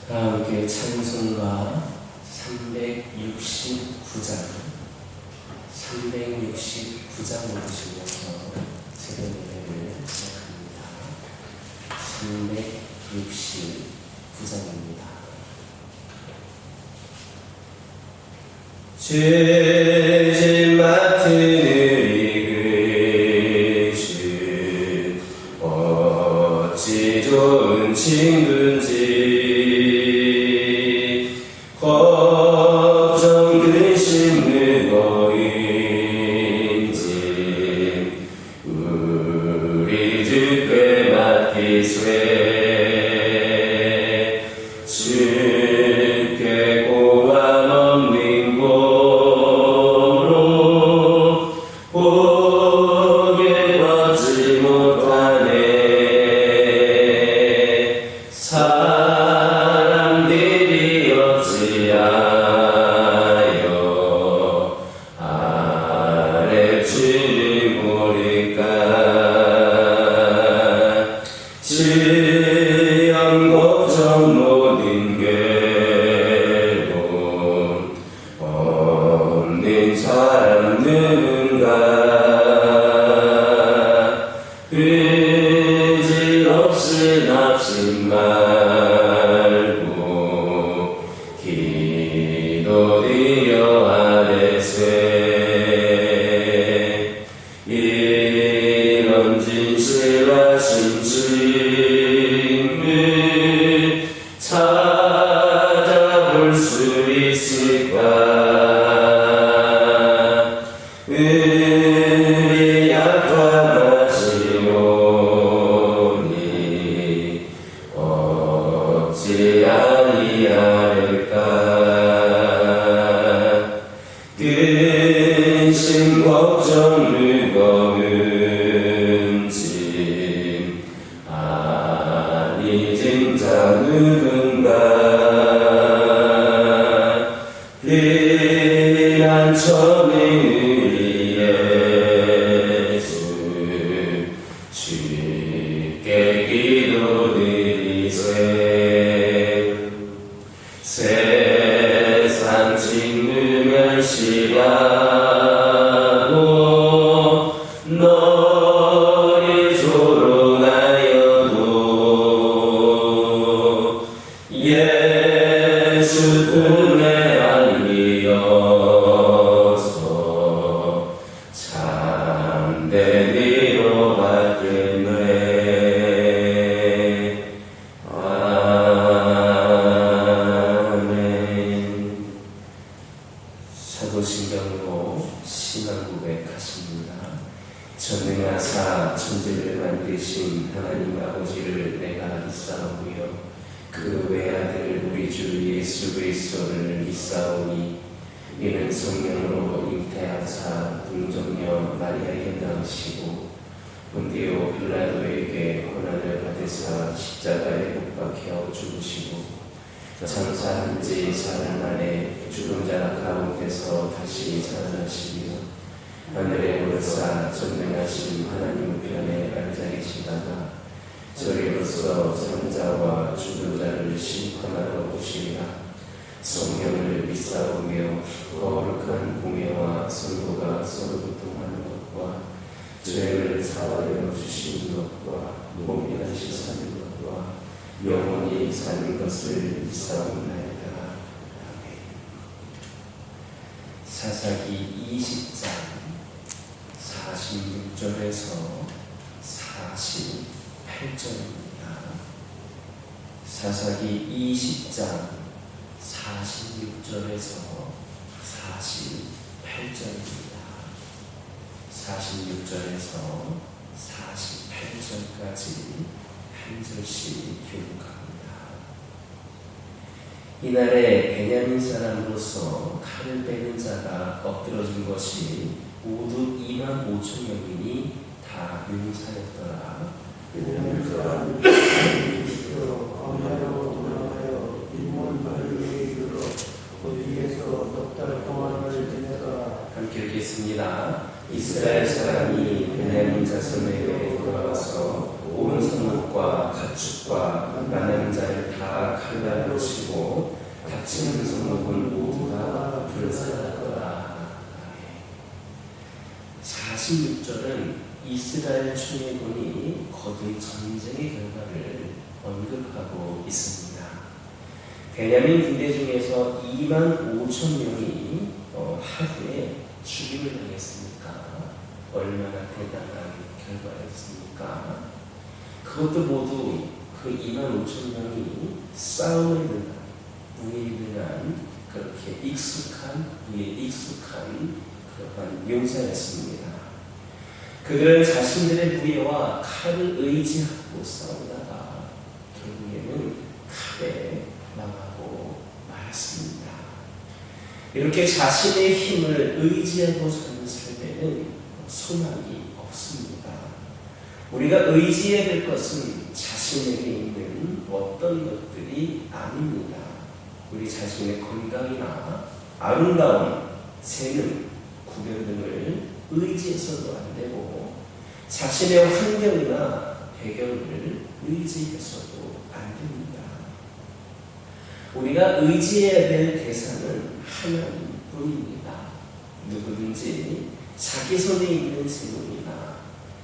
함께 찬송가 369장 부르시면서 새벽 예배를 시작합니다. 369장입니다. 죄짐 맡은 이그신 어찌 좋은 친구인지 걱정 근심 누구인지 우리 주께 맡기세. 주께 고함 없는 고로 보게 받지 못하네. 사람들이 어찌하여 아뢰지를 모를까. 시험 걱정 모든 괴로움 없는 사람 누군가. 그지없이 낙심 말고 기도드려 아뢰세. 이런 진실하신 주님을 찾아볼 수 있을까. 우리 약함하시오니 어찌 아니하릴까. 근심 걱정 무거운지 아니진 자 누군가. 흔한 천인 우리 예수 주께 기도드리세. 세상 짓누면 시라고 너희 조롱하여도 예수 품에 안기어서 참된 위로받겠네. 아멘. 사도신경으로 신앙 고백하십니다. 전능하사 천지를 만드신 하나님 아버지를 내가 믿사오며 그 외아들 우리 주 예수 그리스도를 믿사오니 이는 성령으로 잉태하사 동정녀 마리아에게 낳으시고 본디오 빌라도에게 고난을 받으사 십자가에 못 박혀 죽으시고 장사한 지 사흘 만에 죽은 자 가운데서 다시 살아나시며 하늘에 오르사 전능하신 하나님 우편에 앉아 계시다가 저리로서 산자와 죽은 자를 심판하러 오시리라. 성령을 믿사오며 거룩한 공예와 선고가 서로 교통하는 것과 죄를 사하여 주신 것과 몸이나 씻는 것과 영원히 사는 것을 믿사옵나이다. 아멘. 사사기 20장 46절에서 48절입니다. 사사기 20장 46절에서 48절입니다. 46절에서 48절까지 한 절씩 교육합니다. 이날에 베냐민 사람으로서 칼을 빼는 자가 엎드러진 것이 모두 25,000명이니 다 용사였더라. 베냐민 사람이 광야로 올라가여 인몬바위에 이르러 거기에서 넉 달 동안을 지내더라. 함께 읽겠습니다. 이스라엘 사람이 베냐민 자손에게 돌아와서 온 성읍과 가축과 많은 많은 자를 다 칼날로 치고 다치는 성목은 모두 다 불살랐더라. 46절은 이스라엘 총회군이 거둔 전쟁의 결과를 언급하고 있습니다. 베냐민 군대 중에서 2만 5천 명이 하루에 죽임을 당했으니까 얼마나 대단한 결과였습니까? 그것도 모두 그 2만 5천 명이 싸움을 능한, 무예에 능한, 그렇게 무예에 익숙한 그러한 용사였습니다. 그들은 자신들의 무예와 칼을 의지하고 싸우다가 결국에는 칼에 망하고 말았습니다. 이렇게 자신의 힘을 의지하고 사는 삶에는 소망이 없습니다. 우리가 의지해야 될 것은 자신에게 있는 어떤 것들이 아닙니다. 우리 자신의 건강이나 아름다움, 재능, 구별 등을 의지해서도 안 되고 자신의 환경이나 배경을 의지해서도 안 됩니다. 우리가 의지해야 될 대상은 하나님뿐입니다. 누구든지 자기 손에 있는 재능이나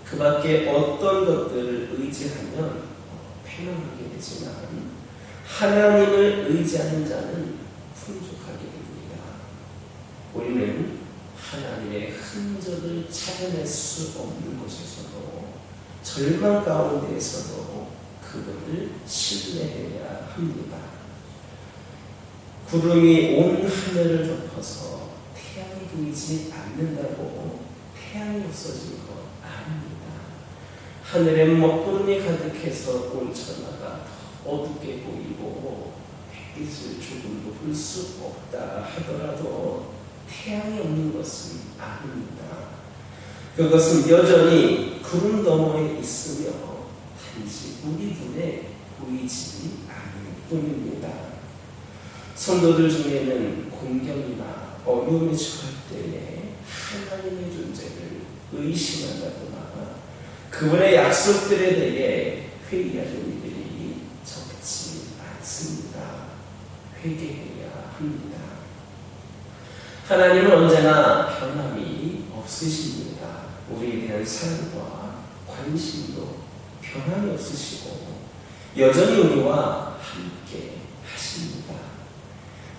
그 밖에 어떤 것들을 의지하면 패망하게 되지만 하나님을 의지하는 자는 풍족하게 됩니다. 우리는 하나님의 흔적을 찾아낼 수 없는 곳에서도 절망 가운데에서도 그분을 신뢰해야 합니다. 구름이 온 하늘을 덮어서 태양이 보이지 않는다고 태양이 없어진 것 아닙니다. 하늘에 먹구름이 가득해서 온 천하가 어둡게 보이고 햇빛을 조금도 볼 수 없다 하더라도 태양이 없는 것은 아닙니다. 그것은 여전히 구름 너머에 있으며 단지 우리 눈에 보이지 않을 뿐입니다. 성도들 중에는 공경이나 어려움에 처할 때에 하나님의 존재를 의심한다거나 그분의 약속들에 대해 회의하는 이들이 적지 않습니다. 회개해야 합니다. 하나님은 언제나 변함이 없으십니다. 우리에 대한 사랑과 관심도 변함이 없으시고 여전히 우리와 함께 하십니다.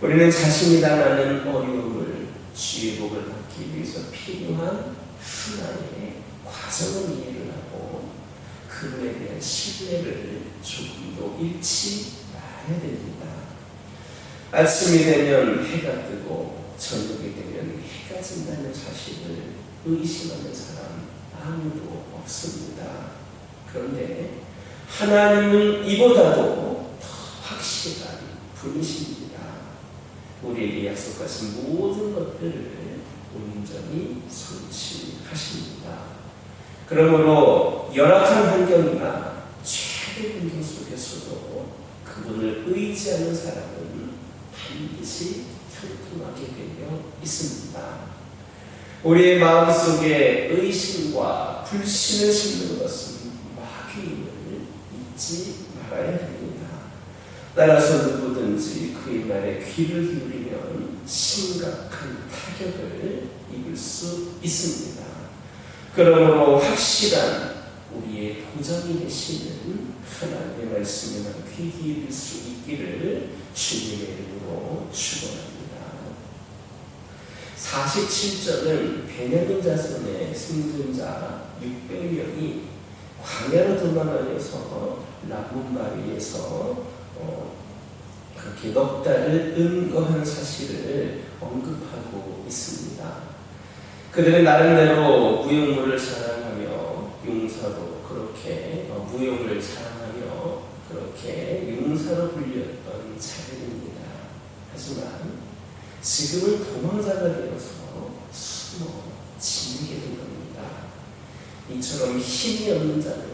우리는 자신이 당하는 어려움을 주의 복을 받기 위해서 필요한 하나의 과정을 이해를 하고 그분에 대한 신뢰를 조금도 잃지 말아야 됩니다. 아침이 되면 해가 뜨고 저녁이 되면 해가 진다는 사실을 의심하는 사람 아무도 없습니다. 그런데 하나님은 이보다도 더 확실한 분이십니다. 우리에게 약속하신 모든 것들을 온전히 성취하십니다. 그러므로 열악한 환경이나 최악의 환경 속에서도 그분을 의지하는 사람은 반드시 형통하게 되어 있습니다. 우리의 마음속에 의심과 불신을 심는 것은 마귀임을 잊지 말아야 됩니다. 따라서 누구든지 그의 말에 귀를 기울이면 심각한 타격을 입을 수 있습니다. 그러므로 확실한 우리의 보장이 되시는 하나님의 말씀에만 귀 기울일 수 있기를 주님의 이름으로 축원합니다. 47절은 베냐민 자손의 생존자 600명이 광야로 도망하여서 라몬바위에서 그렇게 넉 달을 은거한 사실을 언급하고 있습니다. 그들은 나름대로 무용물을 자랑하며 용사로 그렇게 무용을 자랑하며 그렇게 용사로 불렸던 자들입니다. 하지만 지금은 도망자가 되어서 숨어 지내게 된 겁니다. 이처럼 힘이 없는 자는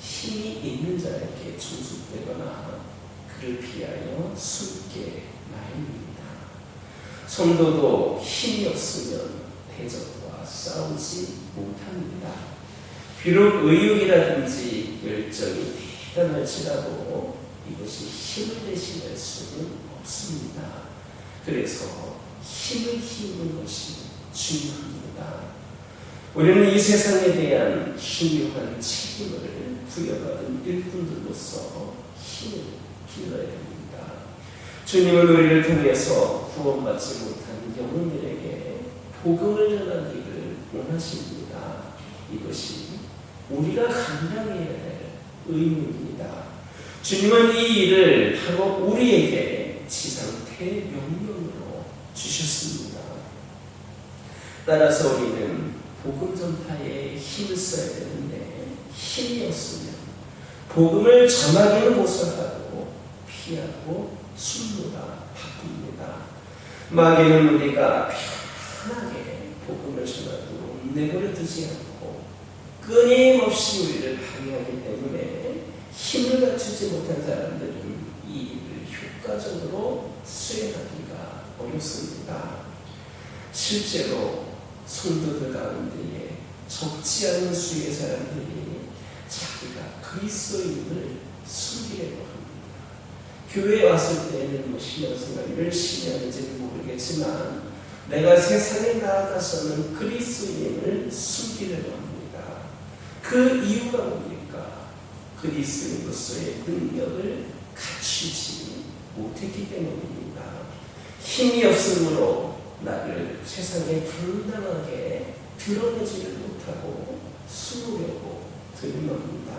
힘이 있는 자에게 종속되거나 그를 피하여 숨게 마련입니다. 성도도 힘이 없으면 대적과 싸우지 못합니다. 비록 의욕이라든지 열정이 대단할지라도 이것이 힘을 대신할 수는 없습니다. 그래서 힘을 키우는 것이 중요합니다. 우리는 이 세상에 대한 중요한 책임을 부여받은 일꾼들로서 힘을 길러야 됩니다. 주님은 우리를 통해서 구원받지 못한 영혼들에게 복음을 전하기를 원하십니다. 이것이 우리가 감당해야 될 의무입니다. 주님은 이 일을 바로 우리에게 지상 대명령으로 주셨습니다. 따라서 우리는 복음 전파에 힘을 써야 되는데 힘이 없으면 복음을 전하기는 고사하고 피하고 숨느라 바쁩니다. 마귀는 우리가 편하게 복음을 전하도록 내버려 두지 않고 끊임없이 우리를 방해하기 때문에 힘을 갖추지 못한 사람들은 이 일을 효과적으로 수행하기가 어렵습니다. 실제로 성도들 가운데에 적지 않은 수의 사람들이 자기가 그리스도인을 숨기려고 합니다. 교회에 왔을 때는 신앙생활을 열심히 하는지는 모르겠지만 내가 세상에 나아가서는 그리스도인을 숨기려고 합니다. 그 이유가 뭡니까? 그리스도인으로서의 능력을 갖추지 못했기 때문입니다. 힘이 없으므로 나를 세상에 당당하게 드러내지를 못하고 숨으려고 드는 겁니다.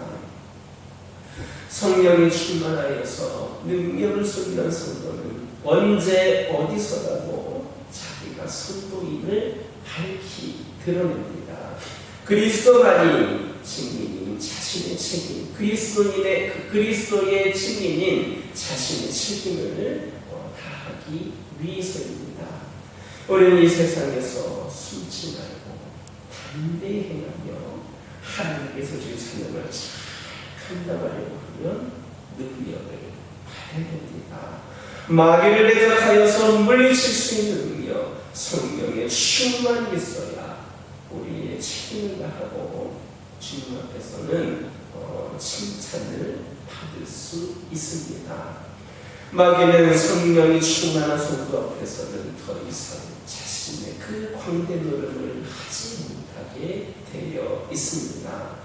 성령이 충만하여서 능력을 소유한 성도는 언제 어디서라도 자기가 성도임을 밝히 드러냅니다. 그리스도만이 증인인 자신의 책임, 그리스도의 증인인 자신의 책임을 다하기 위해서입니다. 우리는 이 세상에서 숨지 말고 담대히 행하며 하나님께서 주신 사명을 잘 감당하려고 하면 능력을 받아야 됩니다. 마귀를 대적하여서 물리칠 수 있는 능력, 성령의 충만이 있어야 우리의 책임을 다하고 주님 앞에서는 칭찬을 받을 수 있습니다. 마귀는 성령이 충만한 성도 앞에서는 더 이상 자신의 그 광대 노력을 하지 못하게 되어 있습니다.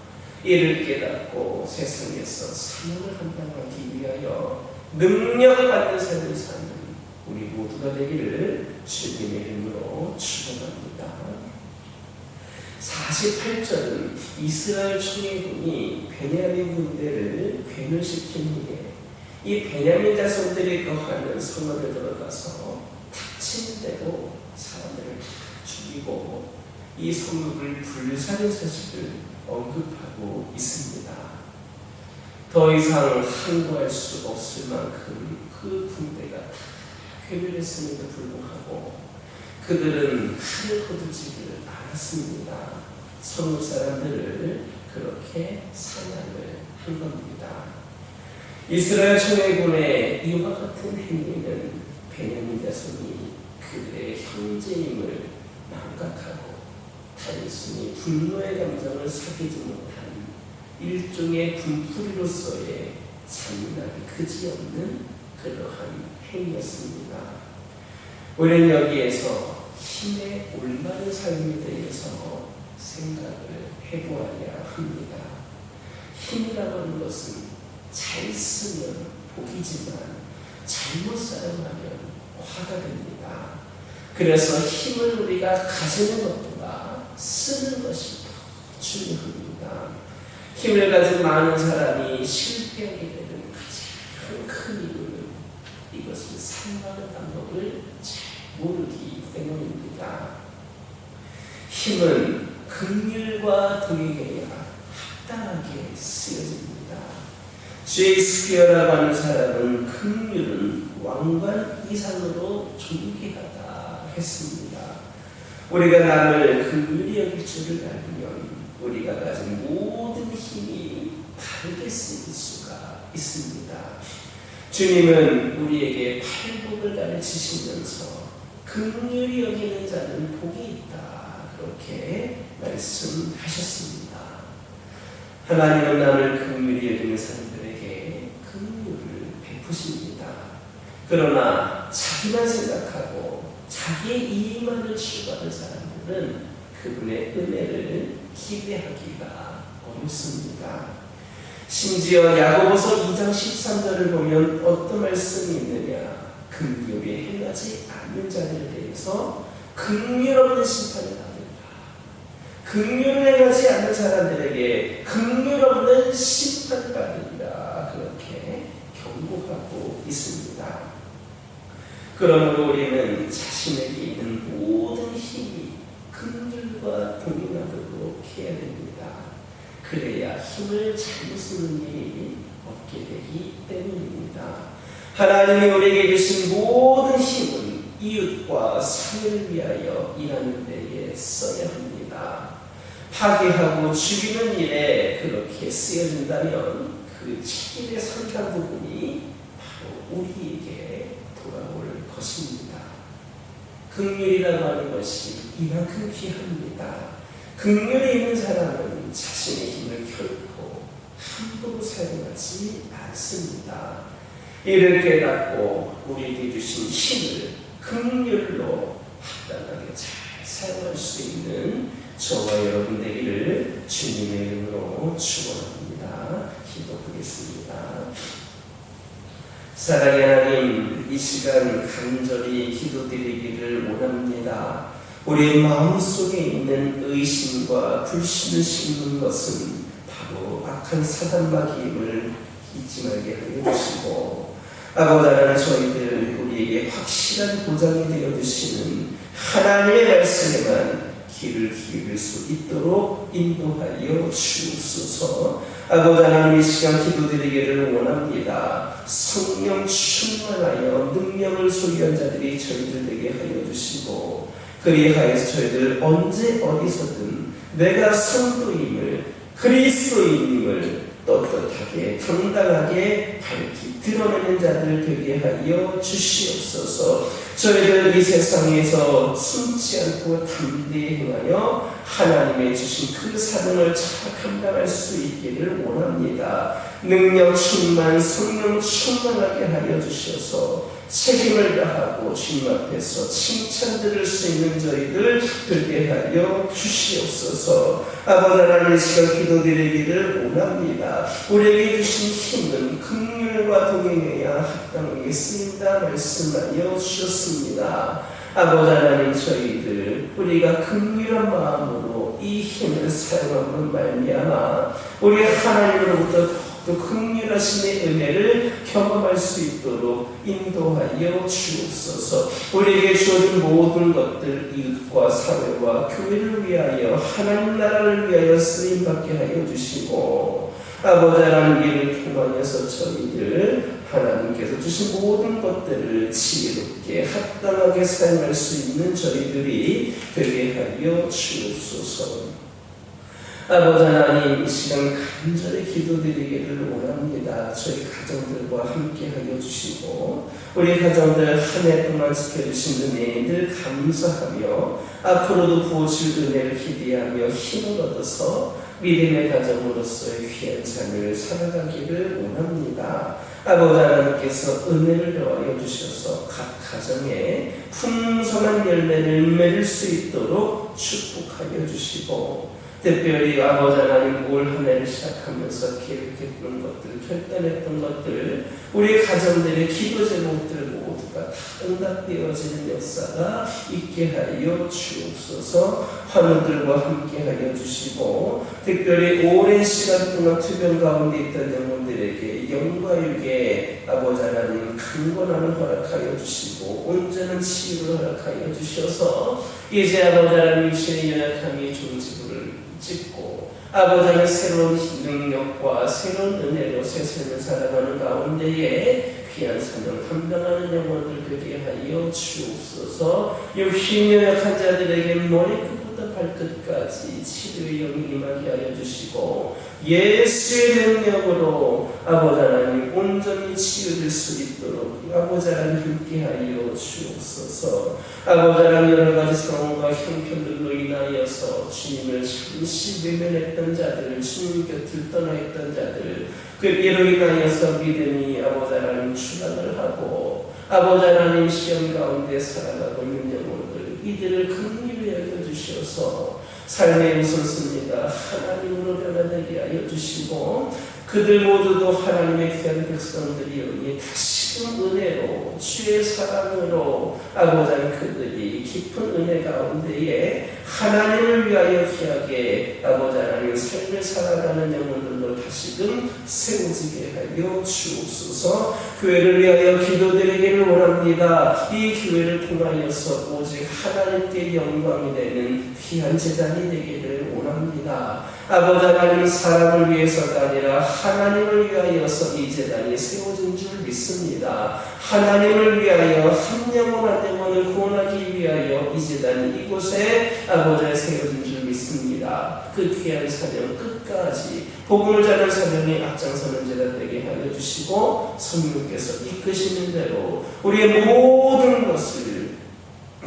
이를 깨닫고 세상에서 사명을 감당하기 위하여 능력받는 삶을 사는 우리 모두가 되기를 주님의 이름으로 축원합니다. 48절은 이스라엘 총회군이 베냐민 군대를 괴멸시킨 후에 이 베냐민 자손들이 거하는 성읍에 들어가서 닥치는 대로 사람들을 죽이고 이 성읍을 불사는 사실을 언급하고 있습니다. 더 이상 항거할 수 없을 만큼 그 군대가 괴멸했음에도 불구하고 그들은 칼을 거두지를 않았습니다. 성읍 사람들을 그렇게 사냥을 한 겁니다. 이스라엘 총회군의 이와 같은 행위는 베냐민 자손이 그들의 형제임을 망각하고 단순히 분노의 감정을 사귀지 못한 일종의 분풀이로서의 잔인하기 그지없는 그러한 행위였습니다. 우리는 여기에서 힘에 올바른 삶에 대해서 생각을 해보아야 합니다. 힘이라고 하는 것은 잘 쓰면 복이지만 잘못 사용하면 화가 됩니다. 그래서 힘을 우리가 가지는 것보다 쓰는 것이 더 중요합니다. 힘을 가진 많은 사람이 실패하게 되는 가장 큰 이유는 이것을 사용하는 방법을 잘 모르기 때문입니다. 힘은 긍휼과 동행해야 합당하게 쓰여집니다. 셰익스피어라고 하는 사람은 긍휼은 왕관 이상으로 존귀하다 했습니다. 우리가 남을 긍휼히 여길 줄을 알면 우리가 가진 모든 힘이 다르게 쓰일 수가 있습니다. 주님은 우리에게 팔복을 가르치시면서 긍휼히 여기는 자는 복이 있다 그렇게 말씀하셨습니다. 하나님은 남을 긍휼히 여기는 사람들에게 긍휼을 것입니다. 그러나 자기만 생각하고 자기의 이익만을 추구하는 사람들은 그분의 은혜를 기대하기가 어렵습니다. 심지어 야고보서 2장 13절을 보면 어떤 말씀이 있느냐? 긍휼이 행하지 않는 자들에 대해서 긍휼 없는 심판을 받는다. 긍휼을 행하지 않는 사람들에게 긍휼 없는 심판을 받는다. 그렇게 경고하고 있습니다. 그러므로 우리는 자신에게 있는 모든 힘이 긍휼과 동행하도록 해야 됩니다. 그래야 힘을 잘못 쓰는 일이 없게 되기 때문입니다. 하나님이 우리에게 주신 모든 힘은 이웃과 사회를 위하여 일하는 데에 써야 합니다. 파괴하고 죽이는 일에 그렇게 쓰여진다면 그 책임의 상당 부분이 바로 우리에게 돌아올 것입니다. 긍휼이라고 하는 것이 이만큼 귀합니다. 긍휼이 있는 사람은 자신의 힘을 결코 함부로 사용하지 않습니다. 이를 깨닫고 우리에게 주신 힘을 긍휼로 합당하게 잘 사용할 수 있는 저와 여러분 되기를 주님의 이름으로 축원합니다. 기도하겠습니다. 사랑의 하나님, 이 시간 간절히 기도드리기를 원합니다. 우리의 마음속에 있는 의심과 불신을 심는 것은 바로 악한 사단마귀임을 잊지 말게 하여 주시고, 아버지 하나님, 저희들 우리에게 확실한 보장이 되어 주시는 하나님의 말씀에만 귀를 기울일 수 있도록 인도하여 주옵소서. 아버지 하나님, 이 시간 기도드리기를 원합니다. 성령 충만하여 능력을 소유한 자들이 저희들에게 하여 주시고, 그리하여서 저희들 언제 어디서든 내가 성도임을, 그리스도인임을 떳떳하게 당당하게 밝히 드러내는 자들 되게 하여 주시옵소서. 저희들 이 세상에서 숨지 않고 담대히 행하여 하나님의 주신 그 사명을 잘 감당할 수 있기를 원합니다. 능력 충만, 성령 충만하게 하여 주셔서 책임을 다하고 주님 앞에서 칭찬 들을 수 있는 저희들 되게 하여 주시옵소서. 아버지 하나님, 이 시간 기도드리기를 원합니다. 우리에게 주신 힘은 긍휼과 동행해야 합당하게 쓰인다 말씀하여 주셨습니다. 아버지 하나님, 저희들 우리가 긍휼한 마음으로 이 힘을 사용함으로 말미암아 우리 하나님으로부터 또 긍휼하심의 은혜를 경험할 수 있도록 인도하여 주옵소서. 우리에게 주어진 모든 것들, 이웃과 사회와 교회를 위하여, 하나님 나라를 위하여 쓰임받게 하여 주시고, 아버지 하나님, 이를 통하여서 저희들 하나님께서 주신 모든 것들을 지혜롭게 합당하게 사용할 수 있는 저희들이 되게 하여 주옵소서. 아버지 하나님, 이 시간 간절히 기도드리기를 원합니다. 저희 가정들과 함께 하여 주시고, 우리 가정들 한 해 동안 지켜주신 은혜에 늘 감사하며 앞으로도 부어줄 은혜를 기대하며 힘을 얻어서 믿음의 가정으로서의 귀한 삶을 살아가기를 원합니다. 아버지 하나님께서 은혜를 더하여 주셔서 각 가정에 풍성한 열매를 맺을 수 있도록 축복하여 주시고, 특별히 아버지 하나님, 올 한 해를 시작하면서 계획했던 것들, 결단했던 것들, 우리 가정들의 기도 제목들 모두가 다 응답되어지는 역사가 있게 하여 주옵소서. 환우들과 함께 하여 주시고, 특별히 오랜 시간 동안 투병 가운데 있던 영혼들에게 영과 육에 아버지 하나님 강건함을 허락하여 주시고, 온전한 치유를 허락하여 주셔서 이제 아버지 하나님, 신의 연약함이 존재를 짓고 아버지 하나님, 새로운 능력과 새로운 은혜로 새 삶을 살아가는 가운데에 귀한 사명 감당하는 영혼들 되게 하여 주옵소서. 육신이 연약한 자들에게 머리끝부터 발끝까지 치료의 영이 임하게 하여 주시고 예수의 능력으로 아버지 하나님 온전히 치유될 수 있도록 아버지 하나님 함께하여 주옵소서. 아버지 하나님 여러 가지 상황과 형편들로 인하여서 주님을 잠시 외면했던 자들, 주님 곁을 떠나 있던 자들, 그 이로 인하여서 믿음이 아버지 하나님 추락을 하고 아버지 하나님 시험 가운데 살아가고 있는 영혼들, 이들을 긍휼히 여겨주셔서 삶의 우선순위가 하나님으로 변화되게 하여 주시고 그들 모두도 하나님의 귀한 백성들이여 다시금 은혜로 주의 사랑으로 아버지 하나님 그들이 깊은 은혜 가운데에 하나님을 위하여 귀하게 아버지 하나님 삶을 살아가는 영혼들로 다시금 세워지게 하여 주옵소서. 교회를 위하여 기도드리기를 원합니다. 이 교회를 통하여서 오직 하나님께 영광이 되는 귀한 제단이 되기를 원합니다. 아버지 하나님 사람을 위해서가 아니라 하나님을 위하여서 이 제단이 세워진 줄 믿습니다. 하나님을 위하여 한 영혼 한 영혼을 구원하기 위하여 이 제단이 이곳에 아버지에 세워진 줄 믿습니다. 그 귀한 사명 끝까지 복음을 전하는 사명이 앞장서는 제단 되게 하여 주시고 성령께서 이끄시는 대로 우리의 모든 것을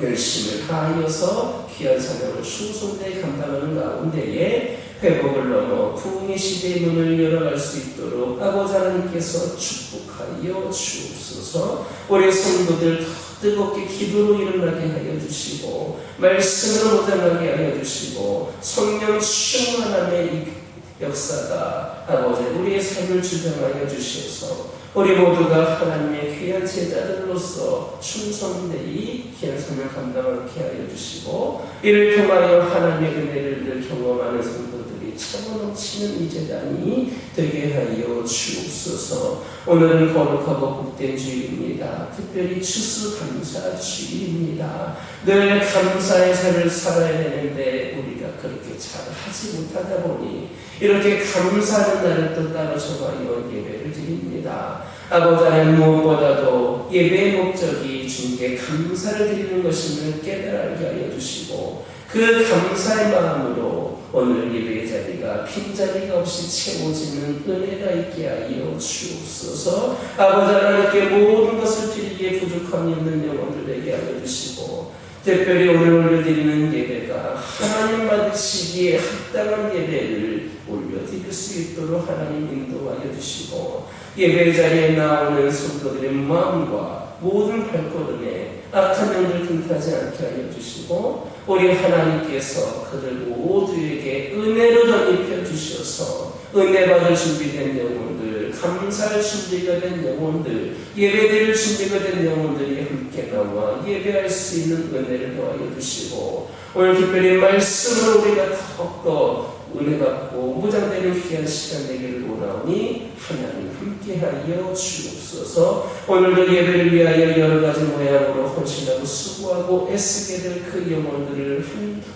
열심을 다하여서 귀한 사명을 충성되게 감당하는 가운데에 회복을 넘어 부흥의 시대의 문을 열어갈 수 있도록 아버지 하나님께서 축복하여 주옵소서. 우리 성도들 더 뜨겁게 기도로 일어나게 하여 주시고 말씀으로 무장하게 하여 주시고 성령 충만함의 이 역사가 아버지 우리의 삶을 주장하여 주셔서 우리 모두가 하나님의 귀한 제자들로서 충성되이 귀한 삶을 감당하게 하여 주시고 이를 통하여 하나님의 은혜를 늘 경험하는 성도들이 차고 넘치는 이 제단이 되게 하여 주옵소서. 오늘은 거룩하고 복된 주일입니다. 특별히 추수감사 주일입니다. 늘 감사의 삶을 살아야 되는데 우리가 그렇게 잘 하지 못하다 보니 이렇게 감사하는 날을 또 따로 정하여 예배를 드립니다. 아버지 하나님 무엇보다도 예배의 목적이 주님께 감사를 드리는 것임을 깨달게 하여 주시고 그 감사의 마음으로 오늘 예배의 자리가 빈자리가 없이 채워지는 은혜가 있게 하여 주옵소서. 아버지 하나님께 모든 것을 드리기에 부족함이 없는 영혼들 되게 하여 주시고 특별히 오늘 올려드리는 예배가 하나님 받으시기에 합당한 예배를 올려드릴 수 있도록 하나님 인도하여 주시고 예배 자리에 나오는 성도들의 마음과 모든 발걸음에 악한 영들 틈타지 않게 하여 주시고 우리 하나님께서 그들 모두에게 은혜로 덧입혀 주셔서 은혜 받을 준비된 영혼들, 감사할 준비가 된 영혼들, 예배드릴 준비가 된 영혼들이 함께 나와 예배할 수 있는 은혜를 더하여 주시고 오늘 특별히 말씀으로 우리가 더욱더 은혜 받고 무장되는 귀한 시간 되기를 원하오니 하나님 함께하여 주옵소서. 오늘도 예배를 위하여 여러 가지 모양으로 헌신하고 수고하고 애쓰게 될 그 영혼들을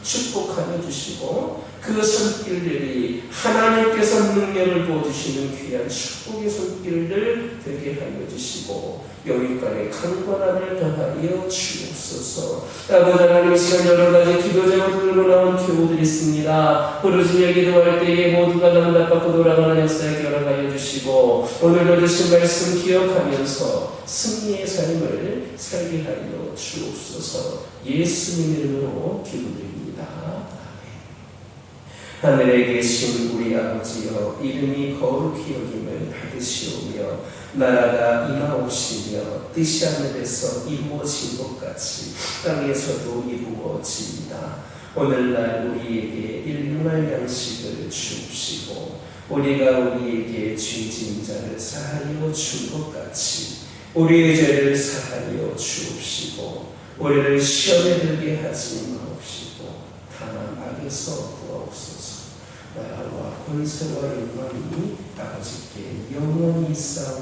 축복하여 주시고 그 손길들이 하나님께서 능력을 부어주시는 귀한 축복의 손길들 되게 하여 주시고 영육간의 강건함을 더하여 주옵소서. 아버지 하나님 이 시간 여러 가지 기도 제목 들고 나온 교우들이 있습니다. 부르짖어 기도할 때에 모두가 응답받고 돌아가는 역사에 결합하여 주시고 오늘도 주신 말씀 기억하면서 승리의 삶을 살게 하여 주옵소서. 예수님 이름으로 기도드립니다. 하늘에 계신 우리 아버지여 이름이 거룩히 여김을 받으시오며 나라가 임하옵시며 뜻이 하늘에서 이루어진 것 같이 땅에서도 이루어집니다. 오늘날 우리에게 일용할 양식을 주옵시고 우리가 우리에게 죄진 자를 사하여 준 것 같이 우리의 죄를 사하여 주옵시고 우리를 시험에 들게 하지 마옵시고 다만 악에서 구하옵소서. 나라와 권세와 영광이 아버지께 영원히 있사옵나이다.